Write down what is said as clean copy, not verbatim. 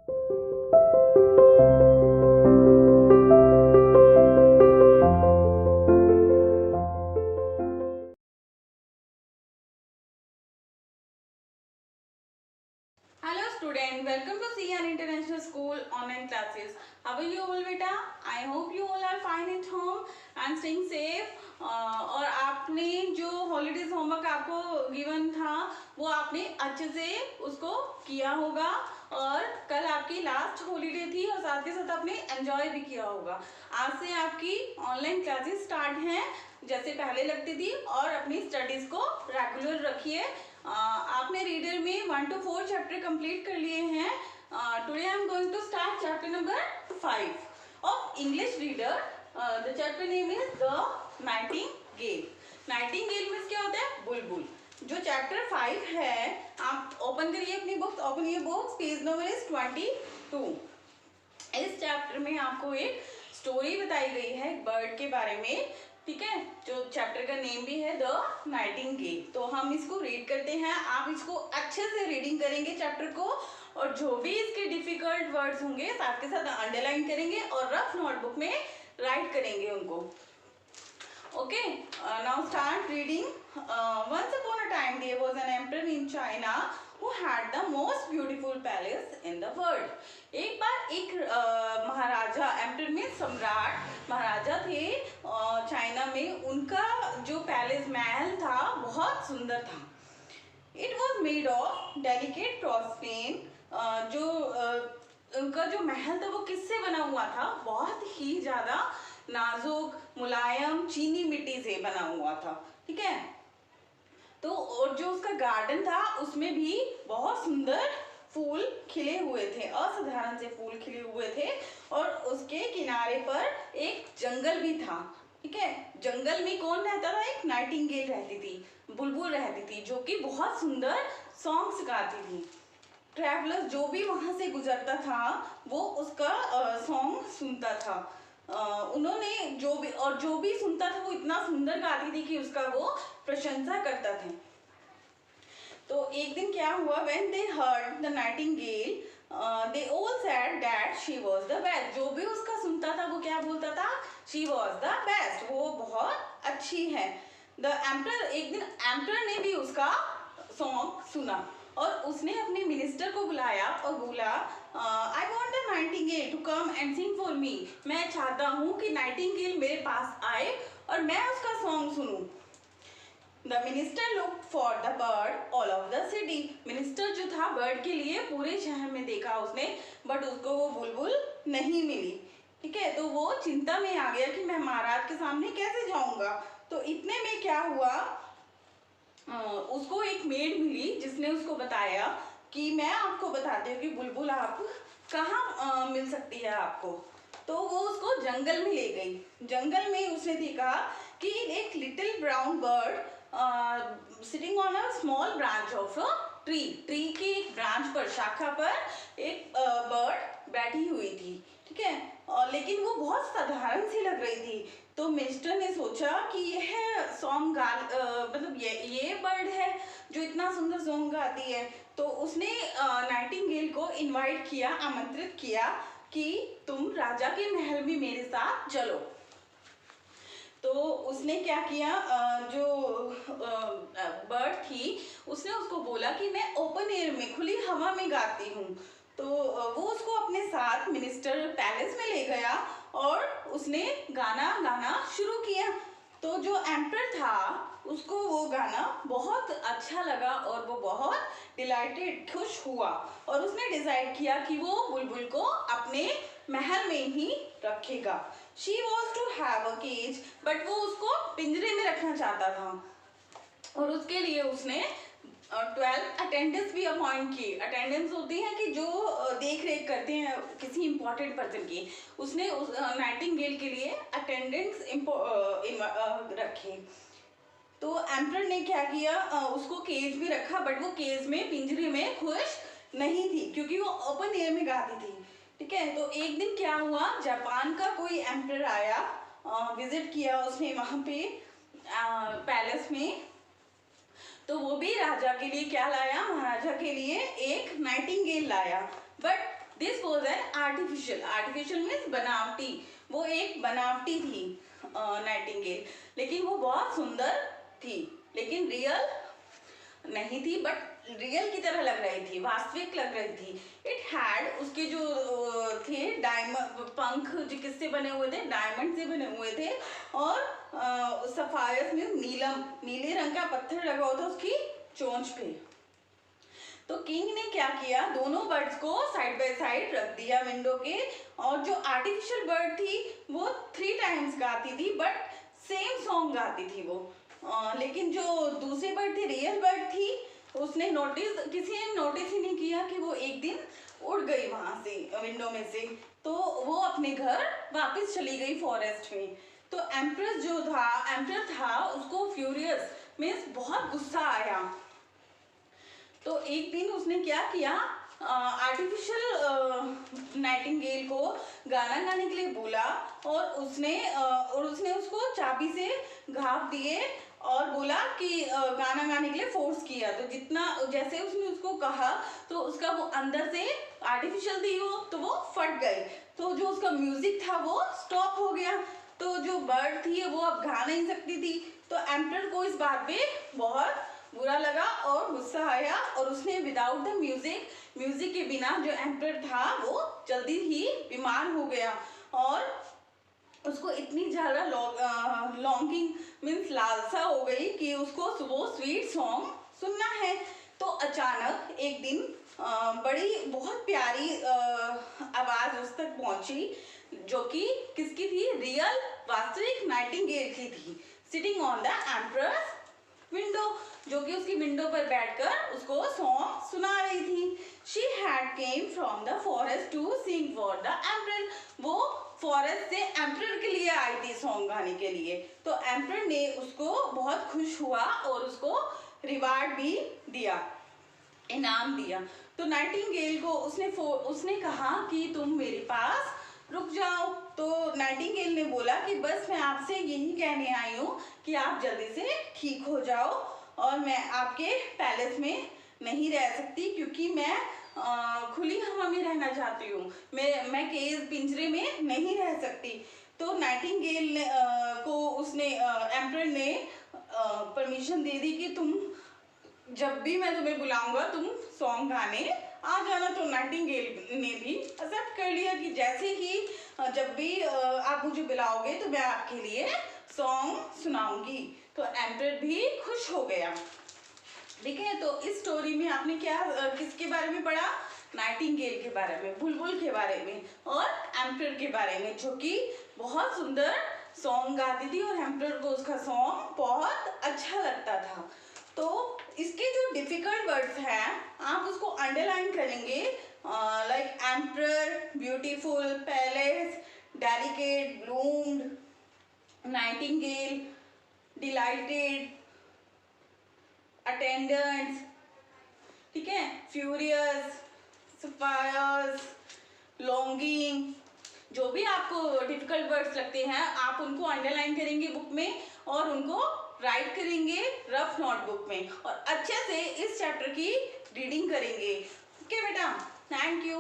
Hello student, welcome to CN International School online classes. How are you all beta? I hope you all are fine at home and staying safe. और आपने जो holidays homework आपको given था वो आपने अच्छे से उसको किया होगा और कल आपकी लास्ट हॉलीडे थी और साथ ही साथ आपने एंजॉय भी किया होगा। आज से आपकी ऑनलाइन क्लासेस स्टार्ट हैं जैसे पहले लगती थी और अपनी स्टडीज को रेगुलर रखिए। आपने रीडर में 1 to 4 चैप्टर कंप्लीट कर लिए हैं। Today I am going to start chapter number 5 of English reader. The chapter name is the nightingale. Nightingale means क्या होता है? बुलबुल। जो चैप्टर 5 है, आप ओपन करिए अपनी बुक्स, ओपन ये बुक्स, पेज नंबर इज 22। इस चैप्टर में आपको एक स्टोरी बताई गई है एक बर्ड के बारे में, ठीक है, जो चैप्टर का नेम भी है द नाइटिंगेल। तो हम इसको रीड करते हैं। आप इसको अच्छे से रीडिंग करेंगे चैप्टर को और जो भी इसके डिफिकल्ट वर्ड्स होंगे साथ के साथ अंडरलाइन करेंगे और रफ नोटबुक में राइट करेंगे उनको। Okay, now start reading. Once upon a time there was an emperor in China who had the most beautiful palace in the world. एक बार एक महाराजा, एम्पर में सम्राट महाराजा थे चाइना में। उनका जो पैलेस महल था बहुत सुंदर था। It was made of delicate porcelain. जो उनका जो महल था वो किससे बना हुआ था? बहुत ही ज्यादा नाजुक मुलायम चीनी मिट्टी से बना हुआ था, ठीक है। तो और जो उसका गार्डन था उसमें भी बहुत सुंदर फूल खिले हुए थे, असाधारण से फूल खिले हुए थे और उसके किनारे पर एक जंगल भी था, ठीक है। जंगल में कौन रहता था? एक नाइटिंगेल रहती थी, बुलबुल रहती थी, जो कि बहुत सुंदर सॉन्ग्स गाती थी। ट्रैवलर जो भी वहां से गुजरता था वो उसका सॉन्ग सुनता था। उन्होंने जो भी सुनता था वो इतना सुंदर गाती थी कि उसका वो प्रशंसा करता था। तो एक दिन क्या हुआ? When they heard the nightingale, they all said that she was the best. जो भी उसका सुनता था वो क्या बोलता था? She was the best. वो बहुत अच्छी है। The emperor, एक दिन एम्पर ने भी उसका सॉन्ग सुना और उसने अपने मिनिस्टर को बुलाया और बोला, I want the nightingale to come and sing for me. मैं चाहता हूँ कि नाइटिंगेल मेरे पास आए और मैं उसका सॉन्ग सुनूं। The minister look for the bird all of the city. Minister जो था बर्ड के लिए पूरे शहर में देखा उसने, बट उसको वो बुलबुल नहीं मिली, ठीक है। तो वो चिंता में आ गया कि मैं महाराज के सामने कैसे जाऊंगा। तो इतने में क्या हुआ, उसको एक मेड मिली जिसने उसको बताया कि मैं आपको बताती हूँ कि बुलबुल आप कहाँ मिल सकती है आपको। तो वो उसको जंगल में ले गई। जंगल में उसने देखा कि एक little brown bird sitting on a small branch of a tree. Tree की एक ब्रांच पर, शाखा पर एक बर्ड बैठी हुई थी, ठीक है। लेकिन वो बहुत साधारण सी लग रही थी। तो मिनिस्टर ने सोचा कि यह सॉन्ग मतलब ये बर्ड है जो इतना सुंदर सॉन्ग गाती है। तो उसने नाइटिंगेल को इनवाइट किया, आमंत्रित किया कि तुम राजा के महल में मेरे साथ चलो। तो उसने क्या किया, जो बर्ड थी उसने उसको बोला कि मैं ओपन एयर में, खुली हवा में गाती हूँ। तो वो उसको अपने साथ मिनिस्टर पैलेस में ले गया और उसने गाना गाना शुरू किया। तो जो एम्पर था उसको वो गाना बहुत अच्छा लगा और वो बहुत डिलाइटेड, खुश हुआ और उसने डिसाइड किया कि वो बुलबुल को अपने महल में ही रखेगा। She was to have a cage, but वो उसको पिंजरे में रखना चाहता था और उसके लिए उसने 12 अटेंडेंट्स भी अपॉइंट किए। अटेंडेंट्स होती हैं कि जो देख रेख करते हैं किसी इंपॉर्टेंट पर्सन की। उसने उस नाइटिंगेल के लिए अटेंडेंट्स रखे। तो एम्पर ने क्या किया, उसको केज में रखा, बट वो केज में, पिंजरे में खुश नहीं थी क्योंकि वो ओपन एयर में गाती थी, ठीक है। तो एक दिन क्या हुआ, जापान का कोई एम्पर आया, विजिट किया उसने वहां पे पैलेस में। तो वो भी राजा के लिए क्या लाया, महाराजा के लिए एक नाइटिंगेल लाया। But this was an artificial, artificial means बनावटी, वो एक बनावटी थी नाइटिंगेल, लेकिन वो बहुत सुंदर थी, लेकिन रियल नहीं थी, बट रियल की तरह लग रही थी, वास्तविक लग रही थी। इट हैड, उसके जो थे डायमंड पंख, जो किससे बने हुए थे, डायमंड से बने हुए थे, और सफायर्स में नीलम, नीले रंग का पत्थर लगा हुआ था उसकी चोंच पे। तो किंग ने क्या किया, दोनों बर्ड्स को साइड बाय साइड रख दिया विंडो के, और जो आर्टिफिशियल बर्ड थी वो 3 टाइम्स गाती थी, बट सेम सॉन्ग गाती थी वो। लेकिन जो दूसरे बर्ड थी, रियल बर्ड थी, उसने नोटिस, किसी ने नोटिस ही नहीं किया कि वो एक दिन उड़ गई वहां से विंडो में से, तो वो अपने घर वापस चली गई फॉरेस्ट में। तो एम्प्रेस जो था, एम्प्रेस था, उसको फ्यूरियस मीन्स बहुत गुस्सा आया। तो एक दिन उसने क्या किया, आर्टिफिशियल नाइटिंगेल को गाना गाने के लिए बोला, और उसने उसको चाबी से घाव दिए और बोला कि गाना गाने के लिए फोर्स किया। तो जितना जैसे उसने उसको कहा, तो उसका वो अंदर से आर्टिफिशियल थी वो, तो वो फट गई, तो जो उसका म्यूजिक था वो स्टॉप हो गया। तो जो बर्ड थी वो अब गा नहीं सकती थी। तो एम्परर को इस बात पे बहुत बुरा लगा और गुस्सा आया, और उसने विदाउट द म्यूजिक, म्यूजिक के बिना जो एम्परर था वो जल्दी ही बीमार हो गया, और उसको इतनी ज़्यादा लॉन्गिंग मीन्स लालसा हो गई कि उसको वो स्वीट सॉन्ग सुनना है। तो अचानक एक दिन बड़ी बहुत प्यारी आवाज़ उस तक पहुंची, जो कि किसकी थी, रियल वास्तविक नाइटिंगेल की थी, sitting on the emperors window, जो कि उसकी विंडो पर बैठकर उसको सॉन्ग सुना रही थी। She had came from the forest to sing for the emperor, वो फॉरेस्ट से एम्परर के लिए आई थी सॉन्ग गाने के लिए। तो एम्परर ने उसको बहुत खुश हुआ और उसको रिवार्ड भी दिया, इनाम दिया। तो नाइटिंगेल को उसने कहा कि तुम मेरे पास रुक जाओ। तो नाइटिंगेल ने बोला कि बस मैं आपसे यही कहने आई हूँ कि आप जल्दी से ठीक हो जाओ, और मैं आपके पैलेस में नहीं रह सकती, क्योंकि मैं खुली हवा में रहना चाहती हूँ, मैं केज पिंजरे में नहीं रह सकती। तो नाइटिंगेल को उसने एम्परर ने परमिशन दे दी कि तुम जब भी मैं तुम्हें बुलाऊंगा तुम सॉन्ग गाने आ जाना। तो नाइटिंगेल ने भी एक्सेप्ट कर लिया कि जैसे ही जब भी आप मुझे बुलाओगे तो मैं आपके लिए सॉन्ग सुनाऊंगी। तो एम्परर भी खुश हो गया। ठीक है, तो इस स्टोरी में आपने क्या किसके बारे में पढ़ा, नाइटिंगेल के बारे में, बुलबुल के बारे में, और एम्परर के बारे में, जो कि बहुत सुंदर सॉन्ग गाती थी और एम्परर को उसका सॉन्ग बहुत अच्छा लगता था। तो इसके जो डिफिकल्ट वर्ड्स हैं आप उसको अंडरलाइन करेंगे, like emperor, beautiful, palace, delicate, bloomed, Nightingale, dilated, attendants, ठीक है, फ्यूरियस, सफायर्स, लॉन्गिंग, जो भी आपको डिफिकल्ट वर्ड्स लगते हैं आप उनको अंडरलाइन करेंगे बुक में, और उनको राइट करेंगे रफ नोटबुक में, और अच्छे से इस चैप्टर की रीडिंग करेंगे। ओके बेटा, थैंक यू।